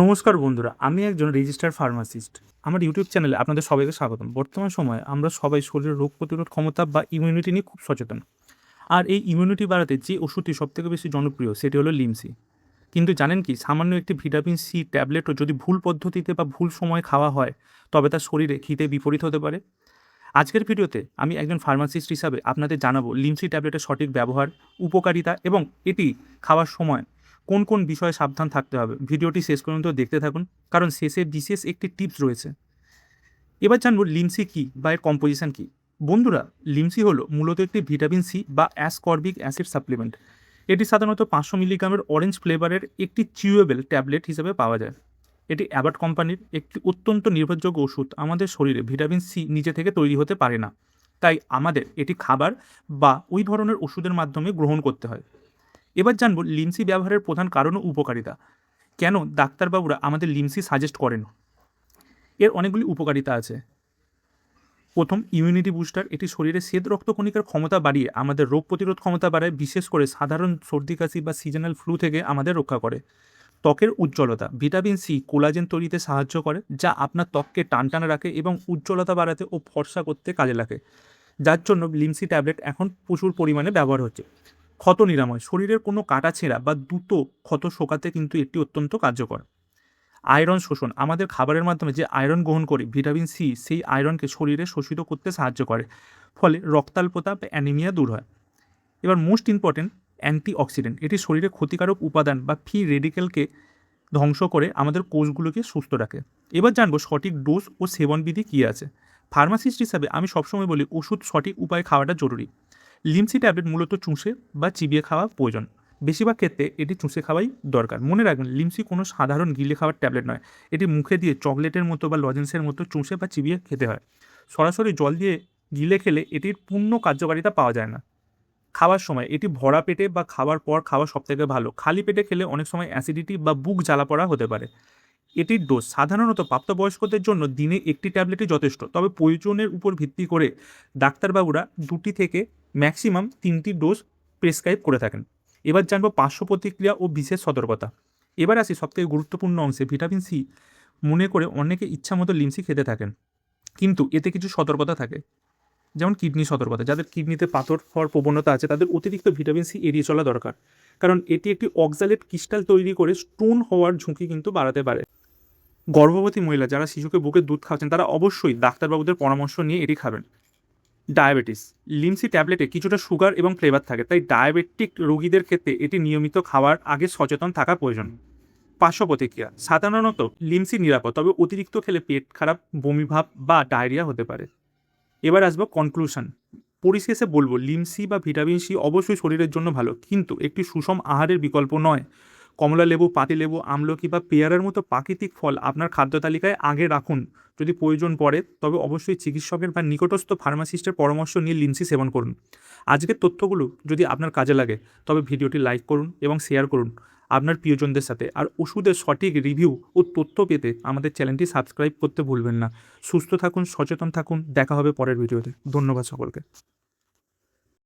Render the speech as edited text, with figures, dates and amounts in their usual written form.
নমস্কার বন্ধুরা, আমি একজন রেজিস্টার্ড ফার্মাসিস্ট। আমার ইউটিউব চ্যানেলে আপনাদের সবাইকে স্বাগতম। বর্তমান সময়ে আমরা সবাই শরীরের রোগ প্রতিরোধ ক্ষমতা বা ইমিউনিটি নিয়ে খুব সচেতন। আর এই ইমিউনিটি বাড়াতে যে ওষুধটি সবথেকে বেশি জনপ্রিয় সেটি হলো লিমসি। কিন্তু জানেন কি, সামান্য একটি ভিটামিন সি ট্যাবলেটও যদি ভুল পদ্ধতিতে বা ভুল সময়ে খাওয়া হয় তবে তার শরীরে হিতে বিপরীত হতে পারে। আজকের ভিডিওতে আমি একজন ফার্মাসিস্ট হিসাবে আপনাদের জানাবো লিমসি ট্যাবলেটের সঠিক ব্যবহার, উপকারিতা এবং এটি খাওয়ার সময় কোন কোন বিষয়ে সাবধান থাকতে হবে। ভিডিওটি শেষ পর্যন্ত দেখতে থাকুন, কারণ শেষে বিশেষ একটি টিপস রয়েছে। এবার জানবো লিমসি কী বা এর কম্পোজিশন কী। বন্ধুরা, লিমসি হলো মূলত একটি ভিটামিন সি বা অ্যাসকর্বিক অ্যাসিড সাপ্লিমেন্ট। এটি সাধারণত 500 মিলিগ্রামের অরেঞ্জ ফ্লেভারের একটি চিউয়েবল ট্যাবলেট হিসেবে পাওয়া যায়। এটি অ্যাবট কোম্পানির একটি অত্যন্ত নির্ভরযোগ্য ওষুধ। আমাদের শরীরে ভিটামিন সি নিজে থেকে তৈরি হতে পারে না, তাই আমাদের এটি খাবার বা ওই ধরনের ওষুধের মাধ্যমে গ্রহণ করতে হয়। এবার জানবো লিমসি ব্যবহারের প্রধান কারণ ও উপকারিতা। কেন ডাক্তারবাবুরা আমাদের লিমসি সাজেস্ট করেন? এর অনেকগুলি উপকারিতা আছে। প্রথম, ইমিউনিটি বুস্টার। এটি শরীরে শ্বেত রক্তকণিকার ক্ষমতা বাড়িয়ে আমাদের রোগ প্রতিরোধ ক্ষমতা বাড়ায়, বিশেষ করে সাধারণ সর্দি কাশি বা সিজনাল ফ্লু থেকে আমাদের রক্ষা করে। ত্বকের উজ্জ্বলতা। ভিটামিন সি কোলাজেন তৈরিতে সাহায্য করে, যা আপনার ত্বককে টানটান রাখে এবং উজ্জ্বলতা বাড়াতে ও ফর্সা করতে কাজে লাগে, যার জন্য লিমসি ট্যাবলেট এখন প্রচুর পরিমাণে ব্যবহার হচ্ছে। ক্ষত নিরাময়। শরীরের কোনো কাটা ছেঁড়া বা দ্রুত ক্ষত শোকাতে কিন্তু এটি অত্যন্ত কার্যকর। আয়রন শোষণ। আমাদের খাবারের মাধ্যমে যে আয়রন গ্রহণ করি, ভিটামিন সি সেই আয়রনকে শরীরে শোষিত করতে সাহায্য করে, ফলে রক্তাল্পতা বা অ্যানিমিয়া দূর হয়। এবার মোস্ট ইম্পর্টেন্ট, অ্যান্টিঅক্সিডেন্ট। এটি শরীরে ক্ষতিকারক উপাদান বা ফ্রি রেডিক্যালকে ধ্বংস করে আমাদের কোষগুলোকে সুস্থ রাখে। এবার জানবো সঠিক ডোজ ও সেবনবিধি কী আছে। ফার্মাসিস্ট হিসাবে আমি সবসময় বলি ওষুধ সঠিক উপায়ে খাওয়াটা জরুরি। লিমসি ট্যাবলেট মূলত চুষে বা চিবিয়ে খাওয়া প্রয়োজন। বেশিরভাগ ক্ষেত্রে এটি চুষে খাওয়াই দরকার। মনে রাখবেন, লিমসি কোনো সাধারণ গিলে খাওয়ার ট্যাবলেট নয়। এটি মুখে দিয়ে চকলেটের মতো বা লজেন্সের মতো চুষে বা চিবিয়ে খেতে হয়। সরাসরি জল দিয়ে গিলে খেলে এটির পূর্ণ কার্যকারিতা পাওয়া যায় না। খাওয়ার সময় এটি ভরা পেটে বা খাওয়ার পর খাওয়া সবথেকে ভালো। খালি পেটে খেলে অনেক সময় অ্যাসিডিটি বা বুক জ্বালা পড়া হতে পারে। এটির ডোজ সাধারণত প্রাপ্তবয়স্কদের জন্য দিনে একটি ট্যাবলেটই যথেষ্ট, তবে প্রয়োজনের উপর ভিত্তি করে ডাক্তারবাবুরা 2টি থেকে ম্যাক্সিমাম 3টি ডোজ প্রেসক্রাইব করে থাকেন। এবার জানবো পার্শ্ব প্রতিক্রিয়া ও বিশেষ সতর্কতা। এবার আসি সবথেকে গুরুত্বপূর্ণ অংশে। ভিটামিন সি মনে করে অনেকে ইচ্ছামতো লিমসি খেতে থাকেন, কিন্তু এতে কিছু সতর্কতা থাকে। যেমন কিডনি সতর্কতা। যাদের কিডনিতে পাথর হওয়ার প্রবণতা আছে তাদের অতিরিক্ত ভিটামিন সি এড়িয়ে চলা দরকার, কারণ এটি একটি অক্সালেট ক্রিস্টাল তৈরি করে স্টোন হওয়ার ঝুঁকি কিন্তু বাড়াতে পারে। গর্ভবতী মহিলা যারা শিশুকে বুকের দুধ খাওয়াচ্ছেন তারা অবশ্যই ডাক্তারবাবুদের পরামর্শ নিয়ে এটি খাবেন। ডায়াবেটিস। লিমসি ট্যাবলেটে কিছুটা সুগার এবং ফ্লেভার থাকে, তাই ডায়াবেটিক রোগীদের ক্ষেত্রে এটি নিয়মিত খাওয়ার আগে সচেতন থাকা প্রয়োজন। পার্শ্ব প্রতিক্রিয়া। সাধারণত লিমসি নিরাপদ, তবে অতিরিক্ত খেলে পেট খারাপ, বমিভাব বা ডায়রিয়া হতে পারে। এবার আসবো কনক্লুশন। পরিশেষে বলবো, লিমসি বা ভিটামিন সি অবশ্যই শরীরের জন্য ভালো, কিন্তু একটি সুষম আহারের বিকল্প নয়। কমলা লেবু, পাতিলেবু, আমলকি বা পেয়ারার মতো প্রাকৃতিক ফল আপনার খাদ্য তালিকায় আগে রাখুন। যদি প্রয়োজন পড়ে তবে অবশ্যই চিকিৎসকের বা নিকটস্থ ফার্মাসিস্টের পরামর্শ নিয়ে লিমসি সেবন করুন। আজকের তথ্যগুলো যদি আপনার কাজে লাগে তবে ভিডিওটি লাইক করুন এবং শেয়ার করুন আপনার প্রিয়জনদের সাথে। আর ওষুধের সঠিক রিভিউ ও তথ্য পেতে আমাদের চ্যানেলটি সাবস্ক্রাইব করতে ভুলবেন না। সুস্থ থাকুন, সচেতন থাকুন। দেখা হবে পরের ভিডিওতে। ধন্যবাদ সকলকে।